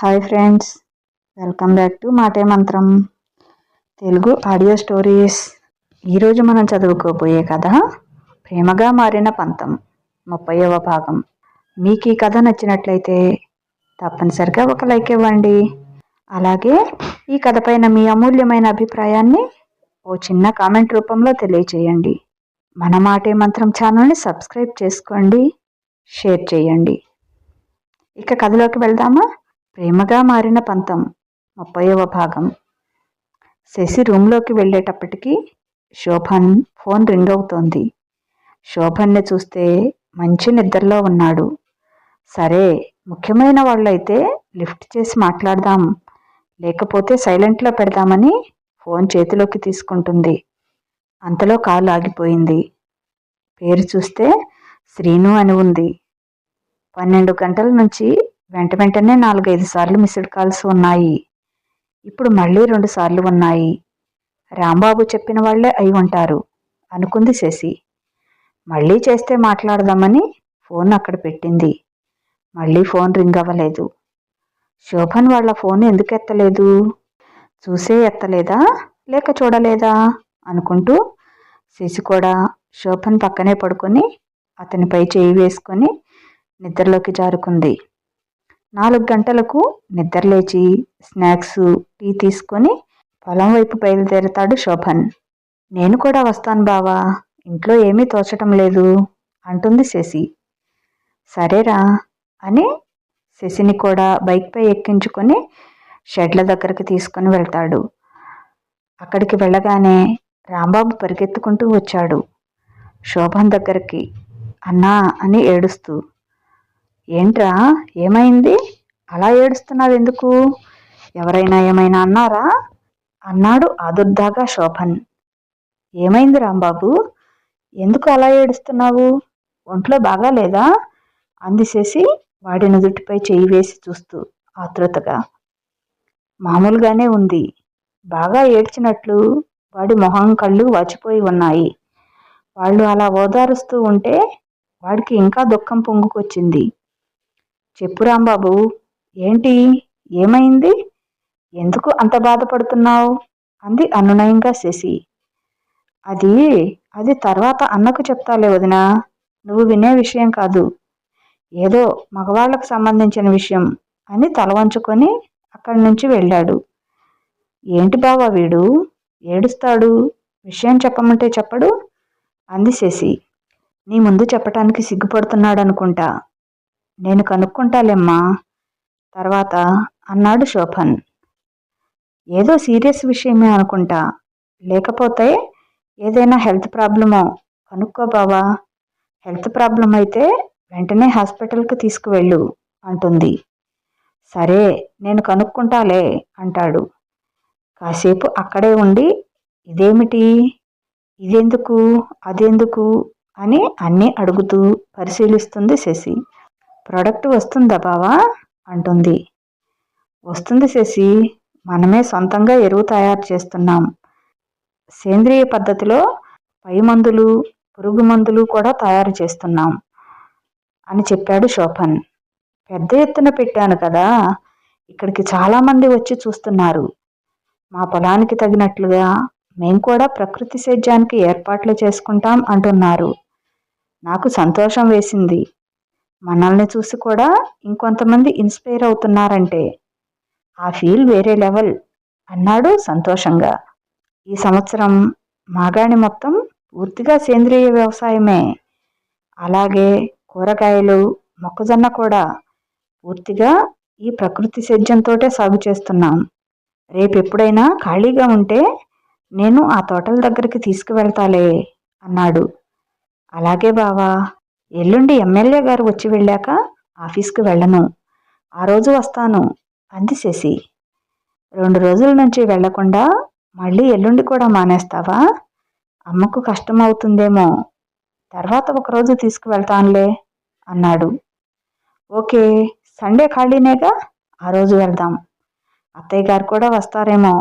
Hi friends, welcome back to మాటే మంత్రం Telugu audio stories. ఈరోజు మనం చదువుకోబోయే కథ ప్రేమగా మారిన పంతం 30వ భాగం. మీకు ఈ కథ నచ్చినట్లయితే తప్పనిసరిగా ఒక లైక్ ఇవ్వండి. అలాగే ఈ కథ పైన మీ అమూల్యమైన అభిప్రాయాన్ని ఓ చిన్న కామెంట్ రూపంలో తెలియచేయండి. మన మాటే మంత్రం ఛానల్ని సబ్స్క్రైబ్ చేసుకోండి, షేర్ చేయండి. ఇక కథలోకి వెళ్దామా? ప్రేమగా మారిన పంతం 30వ భాగం. శశి రూమ్లోకి వెళ్ళేటప్పటికీ శోభన్ ఫోన్ రింగ్ అవుతోంది. శోభన్ని చూస్తే మంచి నిద్రలో ఉన్నాడు. సరే, ముఖ్యమైన వాళ్ళైతే లిఫ్ట్ చేసి మాట్లాడదాం, లేకపోతే సైలెంట్లో పెడదామని ఫోన్ చేతిలోకి తీసుకుంటుంది. అంతలో కాల్ ఆగిపోయింది. పేరు చూస్తే శ్రీను అని ఉంది. 12 గంటల నుంచి వెంటనే 4-5 సార్లు మిస్డ్ కాల్స్ ఉన్నాయి. ఇప్పుడు మళ్ళీ 2 సార్లు ఉన్నాయి. రాంబాబు చెప్పిన వాళ్లే అయి ఉంటారు అనుకుంది శశి. మళ్ళీ చేస్తే మాట్లాడదామని ఫోన్ అక్కడ పెట్టింది. మళ్ళీ ఫోన్ రింగ్ అవ్వలేదు. శోభన్ వాళ్ళ ఫోన్ ఎందుకు ఎత్తలేదు? చూసే ఎత్తలేదా, లేక చూడలేదా అనుకుంటూ శశి కూడా శోభన్ పక్కనే పడుకొని అతనిపై చేయి వేసుకొని నిద్రలోకి జారుకుంది. 4 గంటలకు నిద్రలేచి స్నాక్స్, టీ తీసుకొని పొలం వైపు బయలుదేరతాడు శోభన్. నేను కూడా వస్తాను బావా, ఇంట్లో ఏమీ తోచటం లేదు అంటుంది శశి. సరేరా అని శశిని కూడా బైక్పై ఎక్కించుకొని షెడ్ల దగ్గరకు తీసుకొని వెళ్తాడు. అక్కడికి వెళ్ళగానే రాంబాబు పరిగెత్తుకుంటూ వచ్చాడు శోభన్ దగ్గరికి. అన్నా అని ఏడుస్తూ. ఏంట్రా, ఏమైంది? అలా ఏడుస్తున్నావు ఎందుకు? ఎవరైనా ఏమైనా అన్నారా అన్నాడు ఆదుర్దాగా శోభన్. ఏమైంది రాంబాబు, ఎందుకు అలా ఏడుస్తున్నావు? ఒంట్లో బాగాలేదా అంది శశి వాడి నుదుటిపై చేయి వేసి చూస్తూ ఆతృతగా. మామూలుగానే ఉంది. బాగా ఏడ్చినట్లు వాడి మొహం, కళ్ళు వాచిపోయి ఉన్నాయి. వాళ్ళు అలా ఓదారుస్తూ ఉంటే వాడికి ఇంకా దుఃఖం పొంగుకొచ్చింది. చెప్పు రాంబాబు, ఏంటి, ఏమైంది? ఎందుకు అంత బాధపడుతున్నావు అంది అనునయంగా శశి. అది తర్వాత అన్నకు చెప్తాలే వదినా, నువ్వు వినే విషయం కాదు, ఏదో మగవాళ్లకు సంబంధించిన విషయం అని తల వంచుకొని అక్కడి నుంచి వెళ్ళాడు. ఏంటి బావా వీడు, ఏడుస్తాడు, విషయం చెప్పమంటే చెప్పడు అంది శశి. నీ ముందు చెప్పటానికి సిగ్గుపడుతున్నాడనుకుంటా. నేను కనుక్కుంటాలేమ్మా తర్వాత అన్నాడు శోభన్. ఏదో సీరియస్ విషయమే అనుకుంటా, లేకపోతే ఏదైనా హెల్త్ ప్రాబ్లమో కనుక్కో బావా. హెల్త్ ప్రాబ్లం అయితే వెంటనే హాస్పిటల్కి తీసుకువెళ్ళు అంటుంది. సరే, నేను కనుక్కుంటాలే అంటాడు. కాసేపు అక్కడే ఉండి ఇదేమిటి, ఇదెందుకు, అదెందుకు అని అన్నీ అడుగుతూ పరిశీలిస్తుంది శశి. ప్రోడక్ట్ వస్తుందా బావా అంటుంది. వస్తుంది శశి, మనమే సొంతంగా ఎరువు తయారు చేస్తున్నాం. సేంద్రియ పద్ధతిలో పై మందులు, పురుగు మందులు కూడా తయారు చేస్తున్నాం అని చెప్పాడు శోభన్. పెద్ద ఎత్తున పెట్టాను కదా, ఇక్కడికి చాలామంది వచ్చి చూస్తున్నారు. మా పొలానికి తగినట్లుగా మేం కూడా ప్రకృతి సేద్యానికి ఏర్పాట్లు చేసుకుంటాం అంటున్నారు. నాకు సంతోషం వేసింది. మనల్ని చూసి కూడా ఇంకొంతమంది ఇన్స్పైర్ అవుతున్నారంటే ఆ ఫీల్ వేరే లెవెల్ అన్నాడు సంతోషంగా. ఈ సంవత్సరం మాగాణి మొత్తం పూర్తిగా సేంద్రియ వ్యవసాయమే. అలాగే కూరగాయలు, మొక్కజొన్న కూడా పూర్తిగా ఈ ప్రకృతి సేద్యంతోటే సాగు చేస్తున్నాం. రేపెప్పుడైనా ఖాళీగా ఉంటే నేను ఆ తోటల దగ్గరికి తీసుకువెళ్తాలే అన్నాడు. అలాగే బావా, ఎల్లుండి ఎమ్మెల్యే గారు వచ్చి వెళ్ళాక ఆఫీస్కి వెళ్ళను, ఆ రోజు వస్తాను అంది శశి. 2 రోజుల నుంచి వెళ్లకుండా మళ్ళీ ఎల్లుండి కూడా మానేస్తావా? అమ్మకు కష్టం అవుతుందేమో, తర్వాత ఒకరోజు తీసుకువెళ్తానులే అన్నాడు. ఓకే, సండే ఖాళీనేగా, ఆ రోజు వెళ్దాం. అత్తయ్య గారు కూడా వస్తారేమో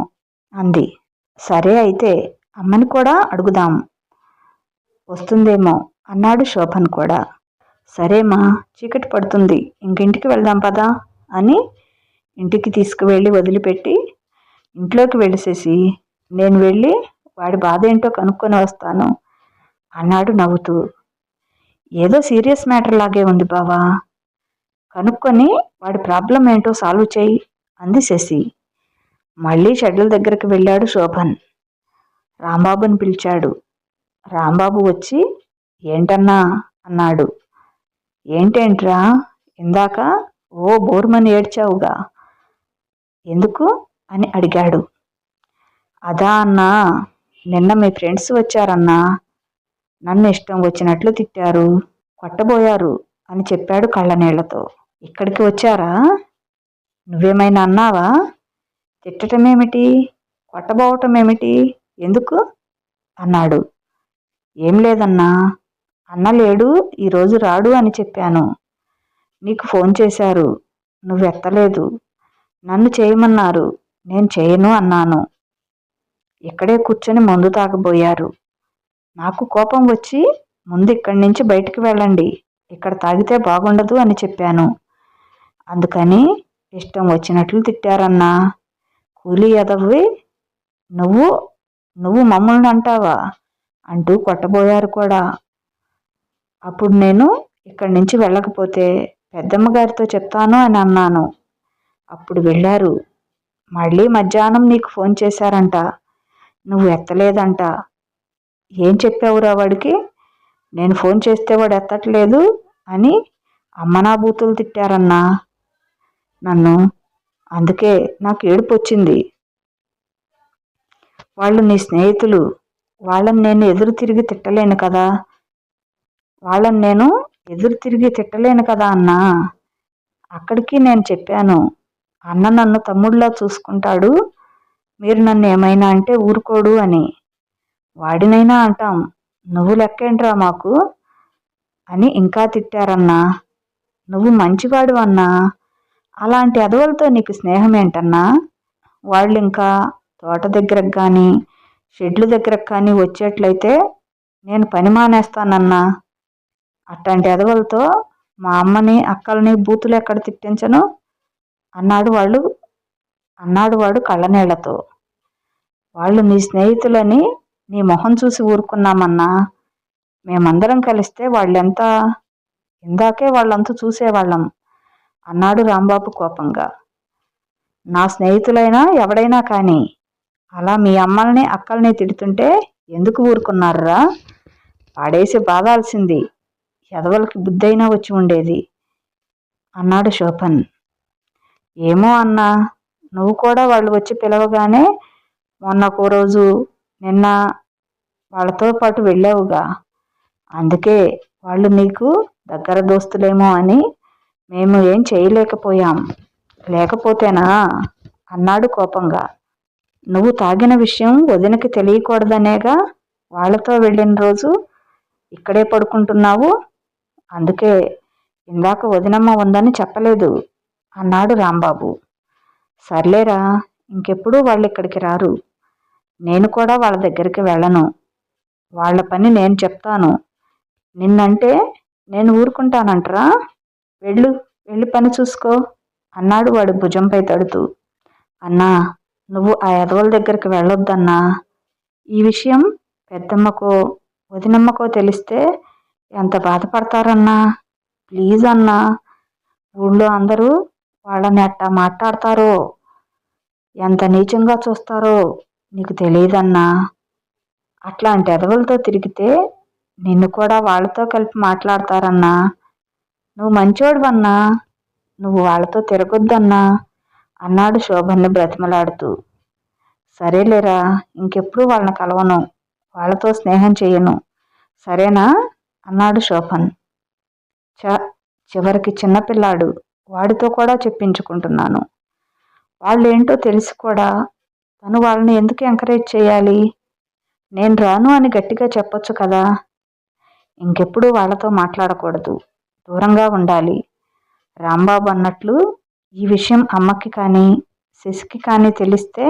అంది. సరే అయితే అమ్మని కూడా అడుగుదాం, వస్తుందేమో అన్నాడు శోభన్ కూడా. సరేమా, చీకటి పడుతుంది, ఇంకింటికి వెళ్దాం పదా అని ఇంటికి తీసుకువెళ్ళి వదిలిపెట్టి ఇంట్లోకి వెళ్ళేసేసి నేను వెళ్ళి వాడి బాధ ఏంటో కనుక్కొని వస్తాను అన్నాడు నవ్వుతూ. ఏదో సీరియస్ మ్యాటర్ లాగే ఉంది బావా, కనుక్కొని వాడి ప్రాబ్లం ఏంటో సాల్వ్ చేయి అంది శశి. మళ్ళీ షెడ్ల దగ్గరికి వెళ్ళాడు శోభన్. రాంబాబుని పిలిచాడు. రాంబాబు వచ్చి ఏంటన్నా అన్నాడు. ఏంటేంట్రా ఇందాక ఓ బోర్మని ఏడ్చావుగా, ఎందుకు అని అడిగాడు. అదా అన్నా, నిన్న మీ ఫ్రెండ్స్ వచ్చారన్నా, నన్ను ఇష్టం వచ్చినట్లు తిట్టారు, కొట్టబోయారు అని చెప్పాడు కళ్ళనీళ్లతో. ఇక్కడికి వచ్చారా? నువ్వేమైనా అన్నావా? తిట్టటమేమిటి, కొట్టబోవటం ఏమిటి, ఎందుకు అన్నాడు. ఏం లేదన్నా, అన్నలేడు, ఈరోజు రాడు అని చెప్పాను. నీకు ఫోన్ చేశారు, నువ్వెత్తలేదు. నన్ను చేయమన్నారు, నేను చేయను అన్నాను. ఇక్కడే కూర్చొని మందు తాగబోయారు. నాకు కోపం వచ్చి ముందు ఇక్కడి నుంచి బయటికి వెళ్ళండి, ఇక్కడ తాగితే బాగుండదు అని చెప్పాను. అందుకని ఇష్టం వచ్చినట్లు తిట్టారన్నా. కూలీ ఎదవ్వి నువ్వు నువ్వు మమ్మల్ని అంటావా అంటూ కొట్టబోయారు కూడా. అప్పుడు నేను ఇక్కడి నుంచి వెళ్ళకపోతే పెద్దమ్మ గారితో చెప్తాను అని అన్నాను. అప్పుడు వెళ్ళారు. మళ్ళీ మధ్యాహ్నం నీకు ఫోన్ చేశారంట, నువ్వు ఎత్తలేదంట. ఏం చెప్పావురా వాడికి? నేను ఫోన్ చేస్తే వాడు ఎత్తట్లేదు అని అమ్మనా బూతులు తిట్టారన్నా నన్ను. అందుకే నాకు ఏడుపు వచ్చింది. వాళ్ళు నీ స్నేహితులు, వాళ్ళని నేను ఎదురు తిరిగి తిట్టలేను కదా అన్నా. అక్కడికి నేను చెప్పాను, అన్న నన్ను తమ్ముడిలా చూసుకుంటాడు, మీరు నన్ను ఏమైనా అంటే ఊరుకోడు అని. వాడినైనా అంటాం, నువ్వు లెక్కేంట్రా మాకు అని ఇంకా తిట్టారన్నా. నువ్వు మంచివాడు అన్నా, అలాంటి అదవులతో నీకు స్నేహం ఏంటన్నా? వాళ్ళు ఇంకా తోట దగ్గరకు కానీ షెడ్లు దగ్గరకు కానీ వచ్చేట్లయితే నేను పని మానేస్తానన్నా. అట్లాంటి అదవులతో మా అమ్మని అక్కల్ని బూతులు ఎక్కడ తిట్టించను అన్నాడు వాడు కళ్ళనీళ్లతో. వాళ్ళు నీ స్నేహితులని నీ మొహం చూసి ఊరుకున్నామన్నా. మేమందరం కలిస్తే ఇందాకే వాళ్ళంతా చూసేవాళ్ళం అన్నాడు రాంబాబు కోపంగా. నా స్నేహితులైనా ఎవడైనా కానీ అలా మీ అమ్మల్ని అక్కల్ని తిడుతుంటే ఎందుకు ఊరుకున్నారా? పాడేసి బాధాల్సింది, ఎదవలకి బుద్ధైనా వచ్చి ఉండేది అన్నాడు శోభన్. ఏమో అన్నా, నువ్వు కూడా వాళ్ళు వచ్చి పిలవగానే మొన్నకో రోజు నిన్న వాళ్ళతో పాటు వెళ్ళావుగా, అందుకే వాళ్ళు నీకు దగ్గర దోస్తులేమో అని మేము ఏం చేయలేకపోయాం. లేకపోతేనా అన్నాడు కోపంగా. నువ్వు తాగిన విషయం వదినకి తెలియకూడదనేగా వాళ్ళతో వెళ్ళిన రోజు ఇక్కడే పడుకుంటున్నావు. అందుకే ఇందాక వదినమ్మ ఉందని చెప్పలేదు అన్నాడు రాంబాబు. సర్లేరా, ఇంకెప్పుడు వాళ్ళు ఇక్కడికి రారు. నేను కూడా వాళ్ళ దగ్గరికి వెళ్ళను. వాళ్ళ పని నేను చెప్తాను. నిన్నంటే నేను ఊరుకుంటానంటరా? వెళ్ళి పని చూసుకో అన్నాడు వాడు భుజంపై తడుతూ. అన్నా, నువ్వు ఆ ఎదవల దగ్గరికి వెళ్ళొద్దన్నా. ఈ విషయం పెద్దమ్మకో వదినమ్మకో తెలిస్తే ఎంత బాధపడతారన్నా. ప్లీజ్ అన్నా, ఊళ్ళో అందరూ వాళ్ళని అట్టా మాట్లాడతారో, ఎంత నీచంగా చూస్తారో నీకు తెలియదన్నా. అట్లాంటి ఎదవలతో తిరిగితే నిన్ను కూడా వాళ్ళతో కలిపి మాట్లాడతారన్నా. నువ్వు మంచోడువన్నా, నువ్వు వాళ్ళతో తిరగొద్దన్నా అన్నాడు శోభన్ని బ్రతిమలాడుతూ. సరేలేరా, ఇంకెప్పుడు వాళ్ళని కలవను, వాళ్ళతో స్నేహం చేయను, సరేనా అన్నాడు శోభన్. చివరికి చిన్నపిల్లాడు, వాడితో కూడా చెప్పించుకుంటున్నాను. వాళ్ళేంటో తెలిసి కూడా తను వాళ్ళని ఎందుకు ఎంకరేజ్ చేయాలి? నేను రాను అని గట్టిగా చెప్పొచ్చు కదా. ఇంకెప్పుడు వాళ్ళతో మాట్లాడకూడదు, దూరంగా ఉండాలి. రాంబాబు అన్నట్లు ఈ విషయం అమ్మకి కానీ శశికి కానీ తెలిస్తే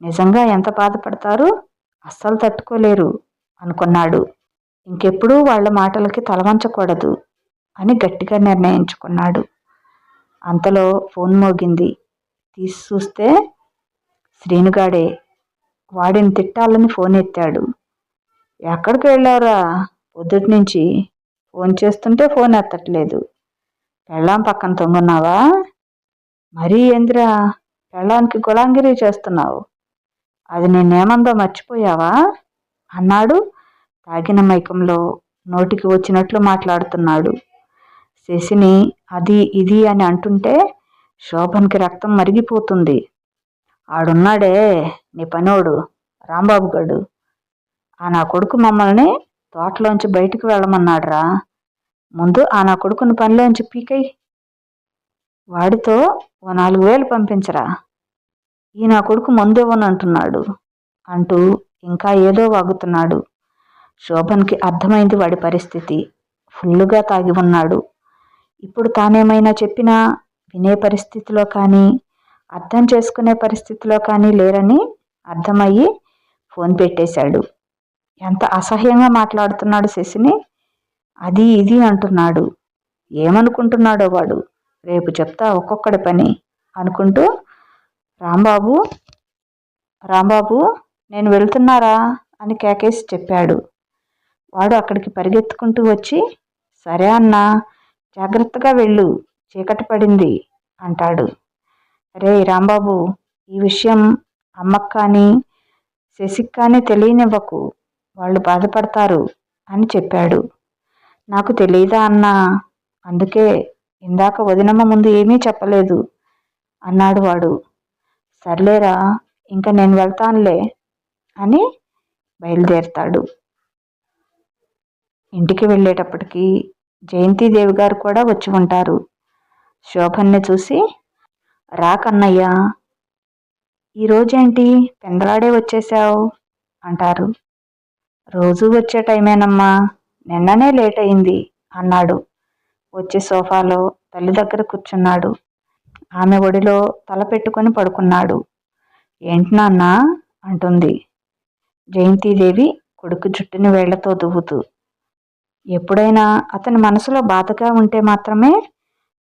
నిజంగా ఎంత బాధపడతారు, అస్సలు తట్టుకోలేరు అనుకున్నాడు. ఇంకెప్పుడూ వాళ్ళ మాటలకి తలవంచకూడదు అని గట్టిగా నిర్ణయించుకున్నాడు. అంతలో ఫోన్ మోగింది. తీసి చూస్తే శ్రీనుగాడే. వాడిని తిట్టాలని ఫోన్ ఎత్తాడు. ఎక్కడికి వెళ్ళావురా పొద్దుటి నుంచి? ఫోన్ చేస్తుంటే ఫోన్ ఎత్తట్లేదు. పెళ్ళాం పక్కన తొంగున్నావా? మరీ ఏందిరా పెళ్ళానికి గులాంగిరి చేస్తున్నావు? అది నేనేమందో మర్చిపోయావా అన్నాడు తాగిన మైకంలో నోటికి వచ్చినట్లు మాట్లాడుతున్నాడు. శశిని అది ఇది అని అంటుంటే శోభన్కి రక్తం మరిగిపోతుంది. ఆడున్నాడే నీ పనోడు రాంబాబు గడు, ఆ నా కొడుకు మమ్మల్ని తోటలోంచి బయటికి వెళ్ళమన్నాడురా. ముందు ఆ నా కొడుకుని పనిలోంచి పీకై, వాడితో ఓ 4,000 పంపించరా. ఈ నా కొడుకు మందివ్వనంటున్నాడు అంటూ ఇంకా ఏదో వాగుతున్నాడు. శోభన్కి అర్థమైంది వాడి పరిస్థితి. ఫుల్లుగా తాగి ఉన్నాడు. ఇప్పుడు తానేమైనా చెప్పినా వినే పరిస్థితిలో కానీ అర్థం చేసుకునే పరిస్థితిలో కానీ లేరని అర్థమయ్యి ఫోన్ పెట్టేశాడు. ఎంత అసహ్యంగా మాట్లాడుతున్నాడు శశిని. అది ఇది అంటున్నాడు. ఏమనుకుంటున్నాడో వాడు. రేపు చెప్తా ఒక్కొక్కడి పని అనుకుంటూ రాంబాబు రాంబాబు నేను వెళ్తున్నారా అని కేకేసి చెప్పాడు. వాడు అక్కడికి పరిగెత్తుకుంటూ వచ్చి సరే అన్నా, జాగ్రత్తగా వెళ్ళు, చీకటి పడింది అంటాడు. రే రాంబాబు, ఈ విషయం అమ్మకు కానీ శశికి కానీ తెలియనివ్వకు, వాళ్ళు బాధపడతారు అని చెప్పాడు. నాకు తెలియదా అన్నా, అందుకే ఇందాక వదినమ్మ ముందు ఏమీ చెప్పలేదు అన్నాడు వాడు. సర్లేరా, ఇంకా నేను వెళ్తానులే అని బయలుదేరతాడు. ఇంటికి వెళ్ళేటప్పటికి జయంతిదేవి గారు కూడా వచ్చి ఉంటారు. శోభన్ని చూసి రా కన్నయ్య, ఈరోజేంటి పెందలాడే వచ్చేసావు అంటారు. రోజూ వచ్చే టైమేనమ్మా, నిన్ననే లేట్ అయింది అన్నాడు. వచ్చి సోఫాలో తల్లి దగ్గర కూర్చున్నాడు. ఆమె ఒడిలో తల పెట్టుకొని పడుకున్నాడు. ఏంటి నాన్న అంటుంది జయంతిదేవి కొడుకు జుట్టుని వేళ్లతో దువ్వుతూ. ఎప్పుడైనా అతని మనసులో బాధగా ఉంటే మాత్రమే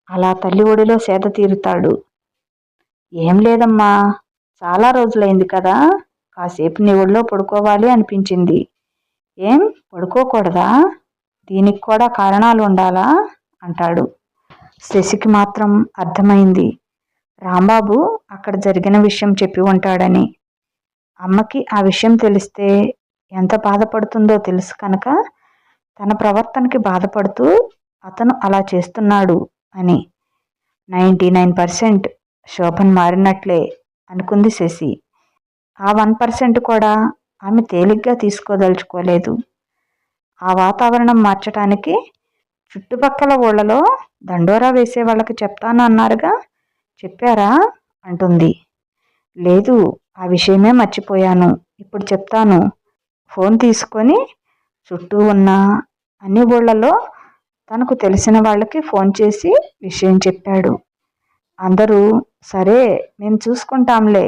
అలా తల్లి ఒడిలో సేద తీరుతాడు. ఏం లేదమ్మా, చాలా రోజులైంది కదా, కాసేపు నీ ఒడిలో పడుకోవాలి అనిపించింది. ఏం పడుకోకూడదా? దీనికి కూడా కారణాలు ఉండాలా అంటాడు. శశికి మాత్రం అర్థమైంది రాంబాబు అక్కడ జరిగిన విషయం చెప్పి ఉంటాడని. అమ్మకి ఆ విషయం తెలిస్తే ఎంత బాధపడుతుందో తెలుసు కనుక తన ప్రవర్తనకి బాధపడుతూ అతను అలా చేస్తున్నాడు అని. 99% శోభన్ మారినట్లే అనుకుంది శశి. ఆ 1% కూడా ఆమె తేలిగ్గా తీసుకోదలుచుకోలేదు. ఆ వాతావరణం మార్చడానికి చుట్టుపక్కల ఊళ్ళలో దండోరా వేసే వాళ్ళకి చెప్తాను అన్నారుగా, చెప్పారా అంటుంది. లేదు, ఆ విషయమే మర్చిపోయాను, ఇప్పుడు చెప్తాను. ఫోన్ తీసుకొని చుట్టూ ఉన్న అన్ని ఊళ్ళలో తనకు తెలిసిన వాళ్ళకి ఫోన్ చేసి విషయం చెప్పాడు. అందరూ సరే మేము చూసుకుంటాంలే,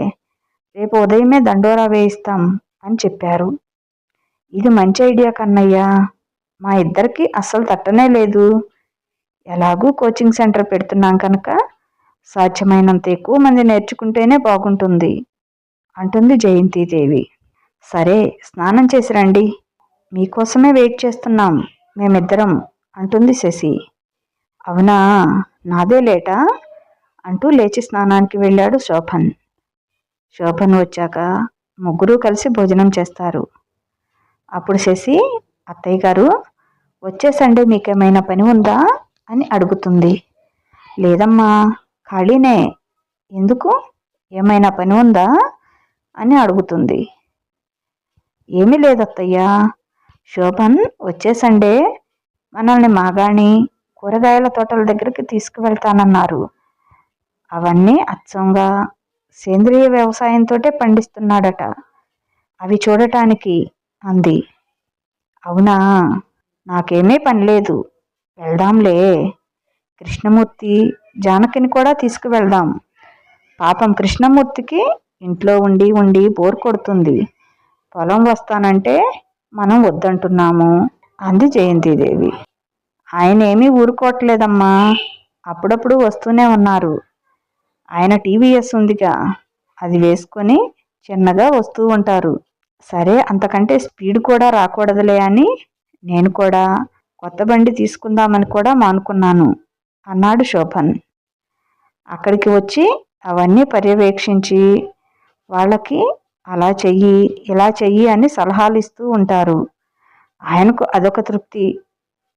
రేపు ఉదయమే దండోరా వేయిస్తాం అని చెప్పారు. ఇది మంచి ఐడియా కన్నయ్య, మా ఇద్దరికి అస్సలు తట్టనే లేదు. ఎలాగూ కోచింగ్ సెంటర్ పెడుతున్నాం కనుక సాధ్యమైనంత ఎక్కువ మంది నేర్చుకుంటేనే బాగుంటుంది అంటుంది జయంతిదేవి. సరే స్నానం చేసి రండి, మీకోసమే వెయిట్ చేస్తున్నాం మేమిద్దరం అంటుంది శశి. అవునా, నాదే లేటా అంటూ లేచి స్నానానికి వెళ్ళాడు శోభన్. శోభన్ వచ్చాక ముగ్గురు కలిసి భోజనం చేస్తారు. అప్పుడు శశి అత్తయ్య గారు వచ్చే సండే మీకేమైనా పని ఉందా అని అడుగుతుంది. లేదమ్మా, ఖాళీనే. ఎందుకు, ఏమైనా పని ఉందా అని అడుగుతుంది. ఏమీ లేదత్తయ్యా, శోభన్ వచ్చే సండే మనల్ని మాగాణి కూరగాయల తోటల దగ్గరికి తీసుకువెళ్తానన్నారు. అవన్నీ అచ్చంగా సేంద్రియ వ్యవసాయంతో పండిస్తున్నాడట, అవి చూడటానికి అంది. అవునా, నాకేమీ పనిలేదు, వెళ్దాంలే. కృష్ణమూర్తి జానకిని కూడా తీసుకువెళ్దాం. పాపం కృష్ణమూర్తికి ఇంట్లో ఉండి ఉండి బోర్ కొడుతుంది. పొలం వస్తానంటే మనం వద్దంటున్నాము అంది జయంతిదేవి. ఆయన ఏమీ ఊరుకోవట్లేదమ్మా, అప్పుడప్పుడు వస్తూనే ఉన్నారు. ఆయన టీవీఎస్ ఉందిగా, అది వేసుకొని చిన్నగా వస్తూ ఉంటారు. సరే, అంతకంటే స్పీడ్ కూడా రాకూడదులే అని నేను కూడా కొత్త బండి తీసుకుందామని కూడా మానుకున్నాను అన్నాడు శోభన్. అక్కడికి వచ్చి అవన్నీ పర్యవేక్షించి వాళ్ళకి అలా చెయ్యి ఇలా చెయ్యి అని సలహాలు ఇస్తూ ఉంటారు. ఆయనకు అదొక తృప్తి.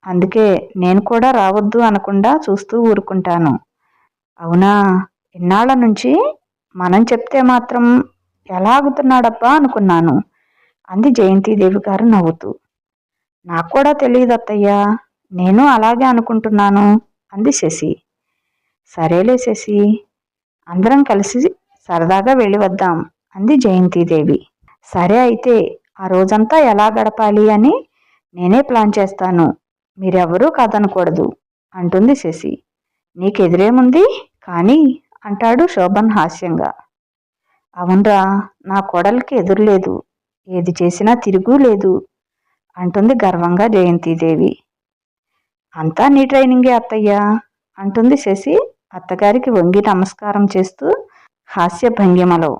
అందుకే నేను కూడా రావద్దు అనకుండా చూస్తూ ఊరుకుంటాను. అవునా, ఇన్నాళ్ల నుంచి మనం చెప్తే మాత్రం ఎలా ఆగుతున్నాడబ్బా అనుకున్నాను అంది జయంతిదేవి గారు నవ్వుతూ. నాకు కూడా తెలియదు అత్తయ్యా, నేను అలాగే అనుకుంటున్నాను అంది శశి. సరేలే శశి, అందరం కలిసి సరదాగా వెళ్ళి వద్దాం అంది జయంతిదేవి. సరే అయితే ఆ రోజంతా ఎలా గడపాలి అని నేనే ప్లాన్ చేస్తాను, మీరెవరూ కాదనకూడదు అంటుంది శశి. నీకెదురేముంది కానీ అంటాడు శోభన్ హాస్యంగా. అవునరా, నా కోడలికి ఎదురులేదు, ఏది చేసినా తిరుగు లేదు అంటుంది గర్వంగా జయంతిదేవి. అంతా నీ ట్రైనింగే అత్తయ్యా అంటుంది శశి అత్తగారికి వంగి నమస్కారం చేస్తూ హాస్య భంగిమలో.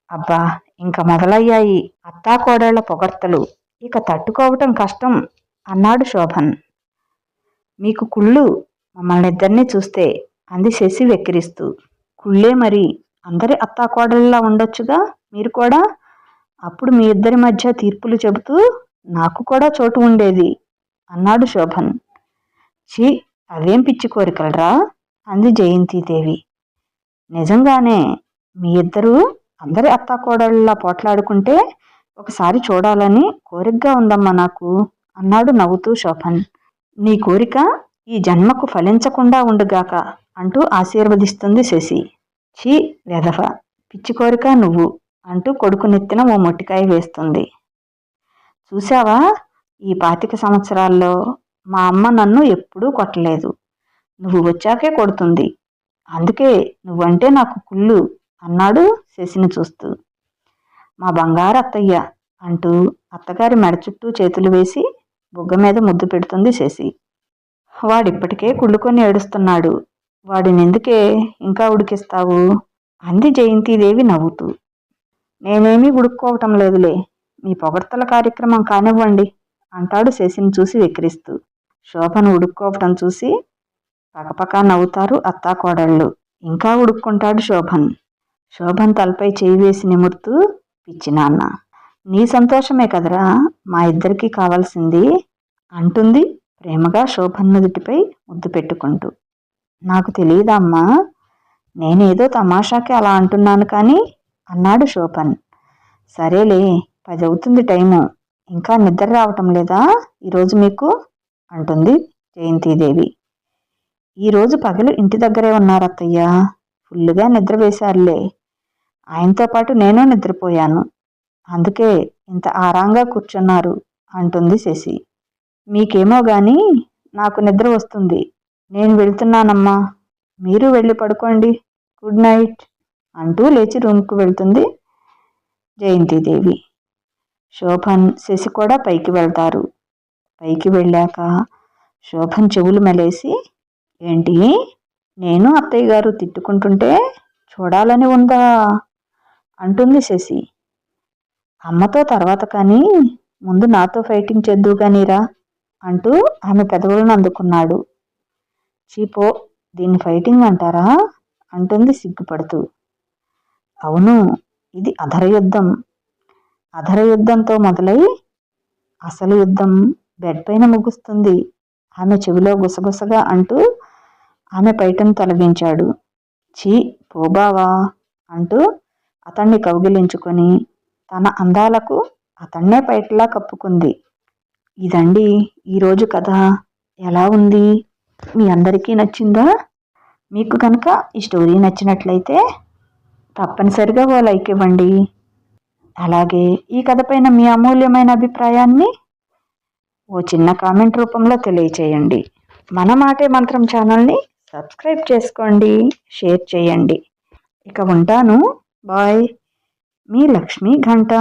అబ్బా, ఇంక మొదలయ్యాయి అత్తా కోడళ్ల పొగడ్తలు, ఇక తట్టుకోవటం కష్టం అన్నాడు శోభన్. మీకు కుళ్ళు మమ్మల్నిద్దరినీ చూస్తే అంది శశి వెక్కిరిస్తూ. కుళ్ళే మరి, అందరి అత్తా కోడళ్ళలా ఉండొచ్చుగా మీరు కూడా, అప్పుడు మీ ఇద్దరి మధ్య తీర్పులు చెబుతూ నాకు కూడా చోటు ఉండేది అన్నాడు శోభన్. ఛీ, అవేం పిచ్చి కోరికలరా అంది జయంతిదేవి. నిజంగానే మీ ఇద్దరూ అందరి అత్తాకోడళ్ళలా పోట్లాడుకుంటే ఒకసారి చూడాలని కోరికగా ఉందమ్మా నాకు అన్నాడు నవ్వుతూ శోభన్. నీ కోరిక ఈ జన్మకు ఫలించకుండా ఉండుగాక అంటూ ఆశీర్వదిస్తుంది శశి. ఛీ వెధవ, పిచ్చి కోరిక నువ్వు అంటూ కొడుకు నెత్తిన ఓ మొట్టికాయ వేస్తుంది. చూశావా, ఈ 25 సంవత్సరాల్లో మా అమ్మ నన్ను ఎప్పుడూ కొట్టలేదు, నువ్వు వచ్చాకే కొడుతుంది, అందుకే నువ్వంటే నాకు కుళ్ళు అన్నాడు శశిని చూస్తూ. మా బంగారు అత్తయ్య అంటూ అత్తగారి మెడ చుట్టూ చేతులు వేసి బుగ్గ మీద ముద్దు పెడుతుంది శశి. వాడిప్పటికే కుళ్ళుకొని ఏడుస్తున్నాడు, వాడినెందుకే ఇంకా ఉడికిస్తావు అంది జయంతిదేవి నవ్వుతూ. నేనేమీ ఉడుక్కోవటం లేదులే, మీ పొగడ్తల కార్యక్రమం కానివ్వండి అంటాడు శశిని చూసి వెక్కిరిస్తూ. శోభను ఉడుక్కోవటం చూసి పకపకా నవ్వుతారు అత్తాకోడళ్ళు. ఇంకా ఉడుక్కుంటాడు శోభన్. శోభన్ తలపై చేయి వేసి నిమురుతూ, పిచ్చి నాన్న, నీ సంతోషమే కదరా మా ఇద్దరికీ కావాల్సింది అంటుంది ప్రేమగా శోభన్ నుదుటిపై ముద్దు పెట్టుకుంటూ. నాకు తెలియదమ్మా, నేనేదో తమాషాకి అలా అంటున్నాను కానీ అన్నాడు శోభన్. సరేలే, 10 అవుతుంది టైము, ఇంకా నిద్ర రావటం లేదా ఈరోజు మీకు అంటుంది జయంతిదేవి. ఈరోజు పగలు ఇంటి దగ్గరే ఉన్నారత్తయ్యా, ఫుల్లుగా నిద్ర వేశారులే, ఆయనతో పాటు నేను నిద్రపోయాను, అందుకే ఇంత ఆరాంగా కూర్చున్నారు అంటుంది శశి. మీకేమో గాని నాకు నిద్ర వస్తుంది, నేను వెళ్తున్నానమ్మా, మీరు వెళ్ళి పడుకోండి, గుడ్ నైట్ అంటూ లేచి రూమ్కు వెళ్తుంది జయంతిదేవి. శోభన్ శశి కూడా పైకి వెళ్తారు. పైకి వెళ్ళాక శోభన్ చెవులు మెలేసి, ఏంటి, నేను అత్తయ్య గారు తిట్టుకుంటుంటే చూడాలని ఉందా అంటుంది శశి. అమ్మతో తర్వాత కానీ ముందు నాతో ఫైటింగ్ చేద్దుగానీరా అంటూ ఆమె పెదవులను అందుకున్నాడు. చీపో, దీన్ని ఫైటింగ్ అంటారా అంటుంది సిగ్గుపడుతూ. అవును, ఇది అధరయుద్ధం, అధరయుద్ధంతో మొదలై అసలు యుద్ధం బెడ్ పైన ముగుస్తుంది ఆమె చెవిలో గుసగుసగా అంటూ ఆమె పైటను తొలగించాడు. చీ పోబావా అంటూ అతన్ని కౌగిలించుకొని తన అందాలకు అతన్నే పైటలా కప్పుకుంది. ఇదండి ఈరోజు కథ. ఎలా ఉంది, మీ అందరికీ నచ్చిందా? మీకు కనుక ఈ స్టోరీ నచ్చినట్లయితే తప్పనిసరిగా ఓ లైక్ ఇవ్వండి. అలాగే ఈ కథ పైన మీ అమూల్యమైన అభిప్రాయాన్ని ఓ చిన్న కామెంట్ రూపంలో తెలియచేయండి. మన మాటే మంత్రం ఛానల్ని సబ్స్క్రైబ్ చేసుకోండి, షేర్ చేయండి. ఇక ఉంటాను, బాయ్. మీ లక్ష్మీ ఘంట.